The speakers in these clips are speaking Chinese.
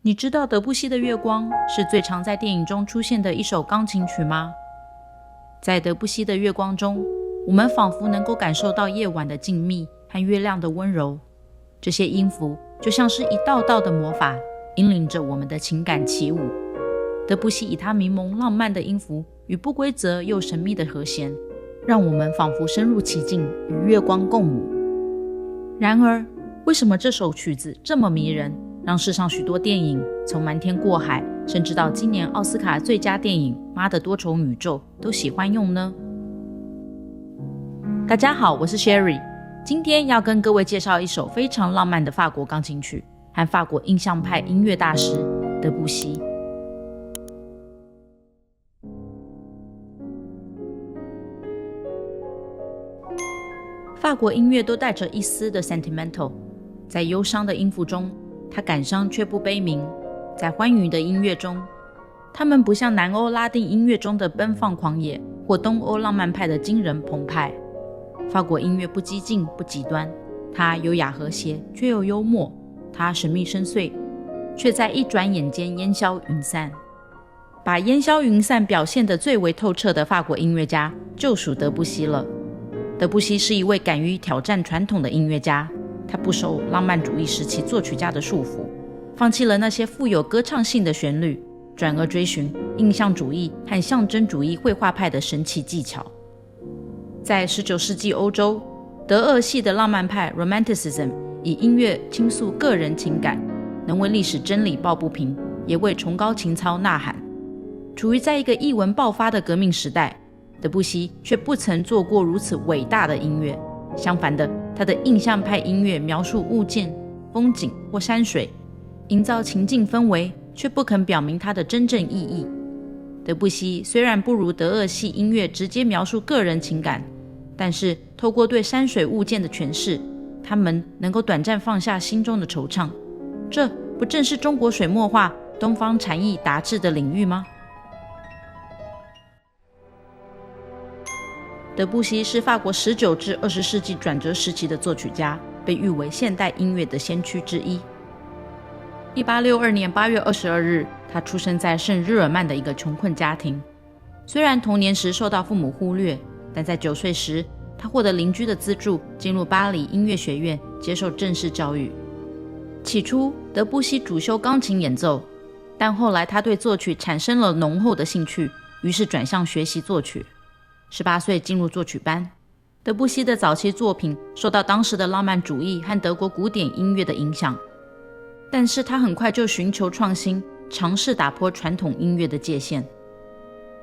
你知道德布西的《月光》是最常在电影中出现的一首钢琴曲吗？在德布西的《月光》中，我们仿佛能够感受到夜晚的静谧和月亮的温柔。这些音符就像是一道道的魔法，引领着我们的情感起舞。德布西以他迷蒙浪漫的音符与不规则又神秘的和弦，让我们仿佛深入其境，与月光共舞。然而，为什么这首曲子这么迷人，让世上许多电影从瞒天过海，甚至到今年奥斯卡最佳电影《妈的多重宇宙》都喜欢用呢？大家好，我是 Sherry， 今天要跟各位介绍一首非常浪漫的法国钢琴曲和法国印象派音乐大师德布西。法国音乐都带着一丝的 sentimental， 在忧伤的音符中，他感伤却不悲鸣；在欢愉的音乐中，他们不像南欧拉丁音乐中的奔放狂野，或东欧浪漫派的惊人澎湃。法国音乐不激进不极端，它优雅和谐却又幽默，它神秘深邃，却在一转眼间烟消云散。把烟消云散表现得最为透彻的法国音乐家就属德布西了。德布西是一位敢于挑战传统的音乐家，他不受浪漫主义时期作曲家的束缚，放弃了那些富有歌唱性的旋律，转而追寻印象主义和象征主义绘画派的神奇技巧。在19世纪欧洲，德俄系的浪漫派 Romanticism 以音乐倾诉个人情感，能为历史真理抱不平，也为崇高情操呐喊。处于在一个艺文爆发的革命时代，德布西却不曾做过如此伟大的音乐。相反的，他的印象派音乐描述物件、风景或山水，营造情境氛围，却不肯表明它的真正意义。德布西虽然不如德俄系音乐直接描述个人情感，但是透过对山水物件的诠释，他们能够短暂放下心中的惆怅。这不正是中国水墨画、东方禅意达至的领域吗？德布西是法国19至20世纪转折时期的作曲家，被誉为现代音乐的先驱之一。1862年8月22日，他出生在圣日耳曼的一个穷困家庭。虽然童年时受到父母忽略，但在9岁时，他获得邻居的资助，进入巴黎音乐学院接受正式教育。起初，德布西主修钢琴演奏，但后来他对作曲产生了浓厚的兴趣，于是转向学习作曲。18岁进入作曲班。德布西的早期作品受到当时的浪漫主义和德国古典音乐的影响，但是他很快就寻求创新，尝试打破传统音乐的界限。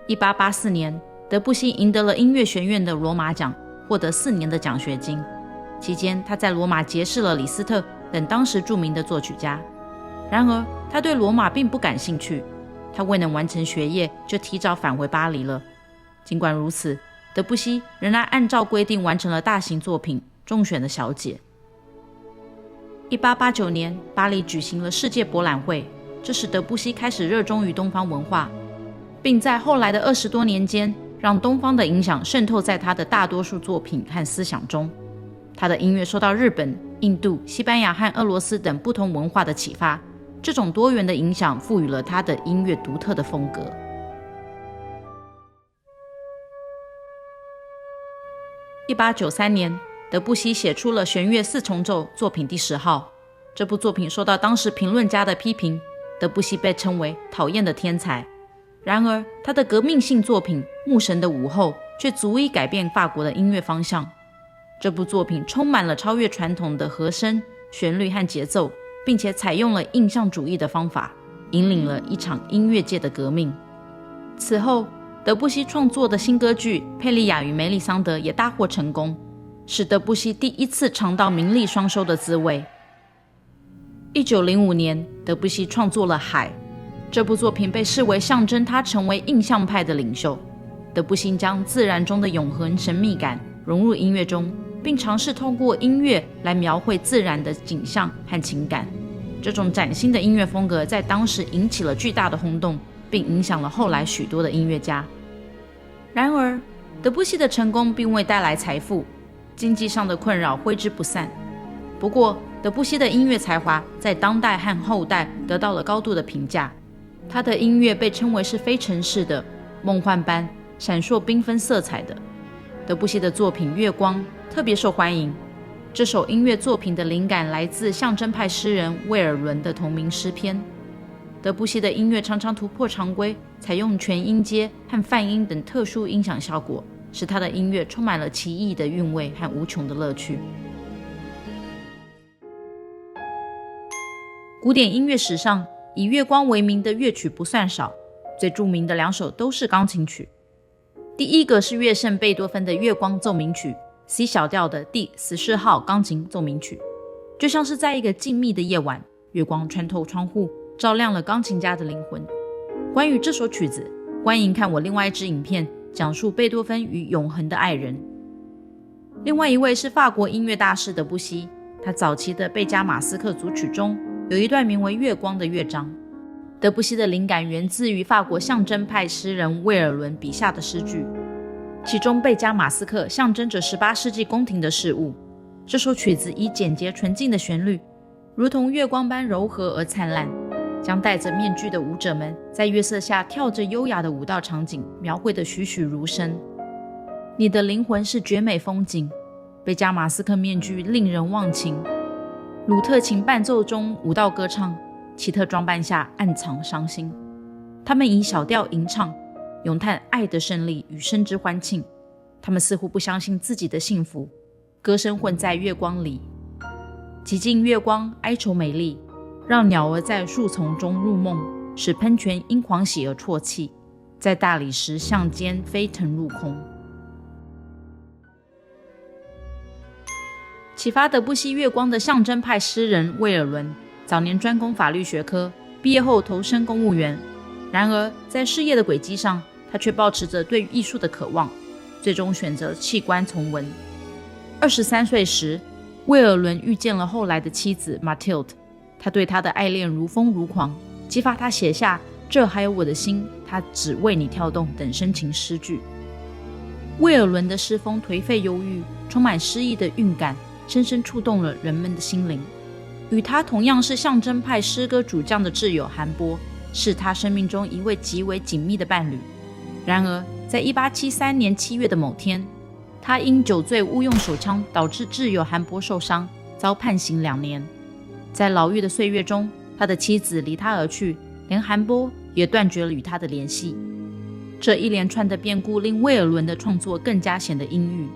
1884年，德布西赢得了音乐学院的罗马奖，获得4年的奖学金。期间，他在罗马结识了李斯特等当时著名的作曲家。然而，他对罗马并不感兴趣，他未能完成学业，就提早返回巴黎了。尽管如此，德布西仍然按照规定完成了大型作品《中选的小姐》。1889年，巴黎举行了世界博览会，这使德布西开始热衷于东方文化，并在后来的20多年间，让东方的影响渗透在他的大多数作品和思想中。他的音乐受到日本、印度、西班牙和俄罗斯等不同文化的启发，这种多元的影响赋予了他的音乐独特的风格。1893年，德布西写出了弦乐4重奏作品第10号。这部作品受到当时评论家的批评，德布西被称为讨厌的天才。然而，他的革命性作品《牧神的午后》却足以改变法国的音乐方向。这部作品充满了超越传统的和声、旋律和节奏，并且采用了印象主义的方法，引领了一场音乐界的革命。此后，德布西创作的新歌剧《佩利亚与梅丽桑德》也大获成功，使德布西第一次尝到名利双收的滋味。1905年，德布西创作了《海》，这部作品被视为象征他成为印象派的领袖。德布西将自然中的永恒神秘感融入音乐中，并尝试通过音乐来描绘自然的景象和情感。这种崭新的音乐风格在当时引起了巨大的轰动，并影响了后来许多的音乐家。然而，德布西的成功并未带来财富，经济上的困扰挥之不散。不过，德布西的音乐才华在当代和后代得到了高度的评价，他的音乐被称为是非尘世的、梦幻般、闪烁缤纷色彩的。德布西的作品《月光》特别受欢迎，这首音乐作品的灵感来自象征派诗人魏尔伦的同名诗篇。德布西的音乐常常突破常规，采用全音阶和泛音等特殊音响效果，使他的音乐充满了奇异的韵味和无穷的乐趣。古典音乐史上以月光为名的乐曲不算少，最著名的2首都是钢琴曲。第一个是乐圣贝多芬的月光奏鸣曲 C 小调的第14号钢琴奏鸣曲，就像是在一个静谧的夜晚，月光穿透窗户，照亮了钢琴家的灵魂。关于这首曲子，欢迎看我另外一支影片，讲述贝多芬与永恒的爱人。另外一位是法国音乐大师德布西，他早期的贝加马斯克组曲中有一段名为《月光》的乐章。德布西的灵感源自于法国象征派诗人魏尔伦笔下的诗句，其中贝加马斯克象征着18世纪宫廷的事物。这首曲子以简洁纯净的旋律，如同月光般柔和而灿烂，将戴着面具的舞者们在月色下跳着优雅的舞蹈场景描绘得栩栩如生。你的灵魂是绝美风景，贝加马斯克面具令人忘情，鲁特琴伴奏中舞蹈歌唱，奇特装扮下暗藏伤心。他们以小调吟唱，咏叹爱的胜利与生之欢庆。他们似乎不相信自己的幸福，歌声混在月光里。极尽月光哀愁美丽，让鸟儿在树丛中入梦，使喷泉因狂喜而啜泣，在大理石向间飞腾入空。启发德布西月光的象征派诗人魏尔伦，早年专攻法律学科，毕业后投身公务员。然而在事业的轨迹上，他却抱持着对艺术的渴望，最终选择弃官从文。23岁时，魏尔伦遇见了后来的妻子 Mathilde， 他对她的爱恋如疯如狂，激发他写下这还有我的心，他只为你跳动等深情诗句。魏尔伦的诗风颓废忧郁，充满诗意的韵感，深深触动了人们的心灵。与他同样是象征派诗歌主将的挚友韩波，是他生命中一位极为紧密的伴侣。然而在1873年7月的某天，他因酒醉误用手枪，导致挚友韩波受伤，遭判刑2年。在牢狱的岁月中，他的妻子离他而去，连韩波也断绝了与他的联系。这一连串的变故令魏尔伦的创作更加显得阴郁。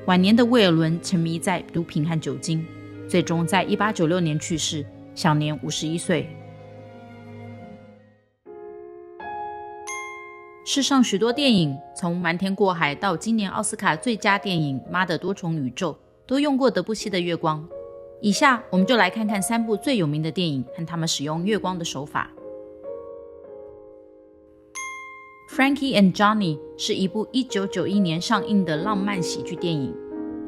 晚年的魏尔伦沉迷在毒品和酒精，最终在1896年去世，享年51岁。世上许多电影，从《瞒天过海》到今年奥斯卡最佳电影《妈的多重宇宙》，都用过德布西的月光。以下我们就来看看3部最有名的电影和他们使用月光的手法。Frankie and Johnny 是一部1991年上映的浪漫喜剧电影，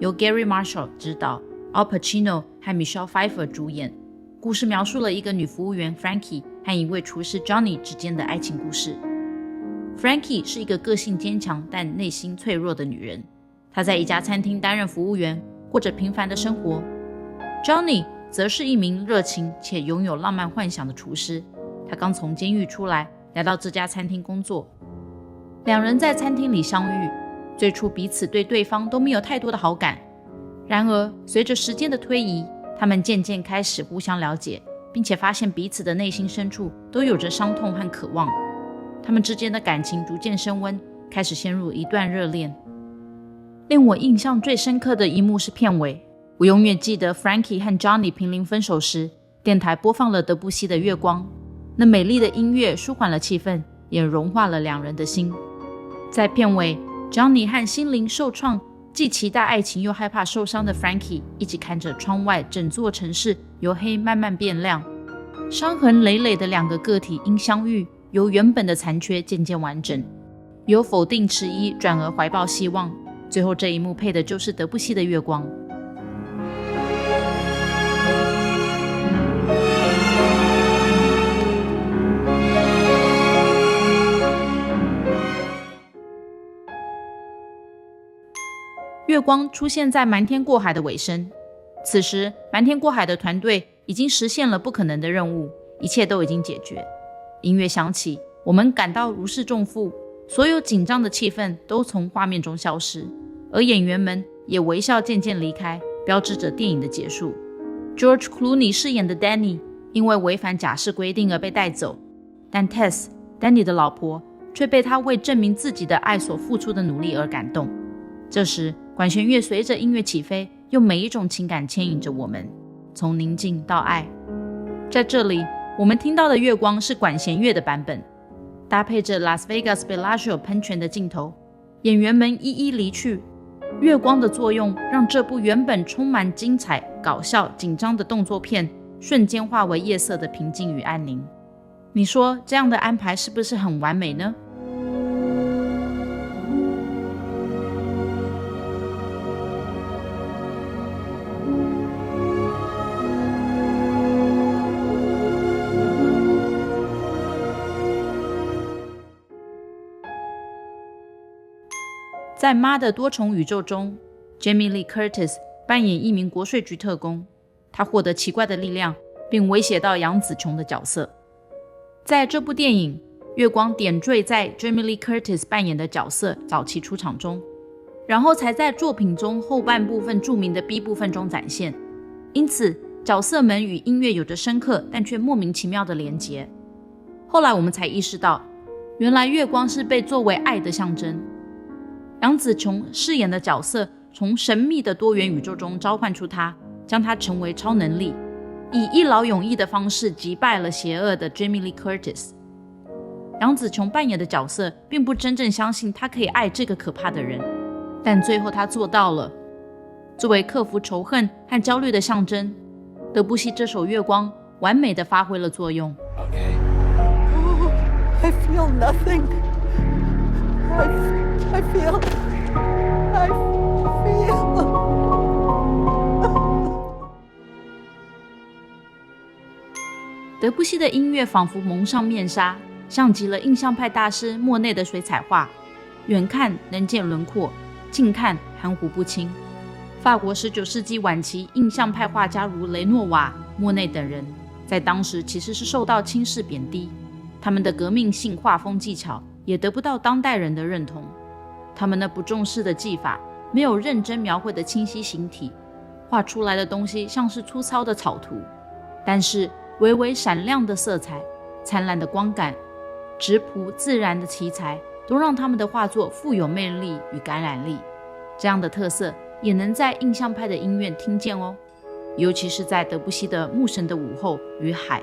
由 Gary Marshall 执导， Al Pacino 和 Michelle Pfeiffer 主演。故事描述了一个女服务员 Frankie 和一位厨师 Johnny 之间的爱情故事。Frankie 是一个个性坚强但内心脆弱的女人，她在一家餐厅担任服务员，过着平凡的生活。Johnny 则是一名热情且拥有浪漫幻想的厨师，他刚从监狱出来，来到这家餐厅工作。2人在餐厅里相遇，最初彼此对对方都没有太多的好感。然而随着时间的推移，他们渐渐开始互相了解，并且发现彼此的内心深处都有着伤痛和渴望。他们之间的感情逐渐升温，开始陷入一段热恋。令我印象最深刻的一幕是片尾，我永远记得 Frankie 和 Johnny 濒临分手时，电台播放了德布西的月光。那美丽的音乐舒缓了气氛，也融化了2人的心。在片尾， Johnny 和心灵受创，既期待爱情又害怕受伤的 Frankie 一起看着窗外整座城市由黑慢慢变亮。伤痕累累的2个个体因相遇，由原本的残缺渐渐完整，由否定迟疑转而怀抱希望。最后这一幕配的就是德布西的月光。月光出现在瞒天过海的尾声，此时瞒天过海的团队已经实现了不可能的任务，一切都已经解决。音乐响起，我们感到如释重负，所有紧张的气氛都从画面中消失，而演员们也微笑渐渐离开，标志着电影的结束。George Clooney 饰演的 Danny 因为违反假释规定而被带走，但 Tess Danny 的老婆却被他为证明自己的爱所付出的努力而感动。这时管弦乐随着音乐起飞，用每一种情感牵引着我们，从宁静到爱。在这里我们听到的月光是管弦乐的版本，搭配着 Las Vegas Bellagio 喷泉的镜头，演员们一一离去。月光的作用让这部原本充满精彩、搞笑、紧张的动作片瞬间化为夜色的平静与安宁。你说这样的安排是不是很完美呢？在《妈的多重宇宙》中， Jamie Lee Curtis 扮演一名国税局特工，他获得奇怪的力量，并威胁到杨紫琼的角色。在这部电影，月光点缀在 Jamie Lee Curtis 扮演的角色早期出场中，然后才在作品中后半部分著名的 B 部分中展现，因此角色们与音乐有着深刻但却莫名其妙的连结。后来我们才意识到，原来月光是被作为爱的象征。杨紫琼饰演的角色从神秘的多元宇宙中召唤出她，将她成为超能力，以一劳永逸的方式击败了邪恶的 Jamie Lee Curtis。 杨紫琼扮演的角色并不真正相信她可以爱这个可怕的人，但最后她做到了。作为克服仇恨和焦虑的象征，德布西这首月光完美地发挥了作用。 I feel nothing. I feel. 德布西的音乐仿佛蒙上面纱，像极了印象派大师莫内的水彩画，远看能见轮廓，近看含糊不清。法国19世纪晚期印象派画家如雷诺瓦、莫内等人，在当时其实是受到轻视贬低，他们的革命性画风技巧也得不到当代人的认同。他们那不重视的技法，没有认真描绘的清晰形体，画出来的东西像是粗糙的草图，但是微微闪亮的色彩、灿烂的光感、质朴自然的题材，都让他们的画作富有魅力与感染力。这样的特色也能在印象派的音乐听见哦，尤其是在德布西的《牧神的午后》与《海》，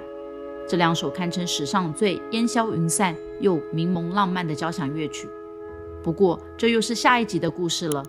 这两首堪称史上最烟消云散又明蒙浪漫的交响乐曲。不过这又是下一集的故事了。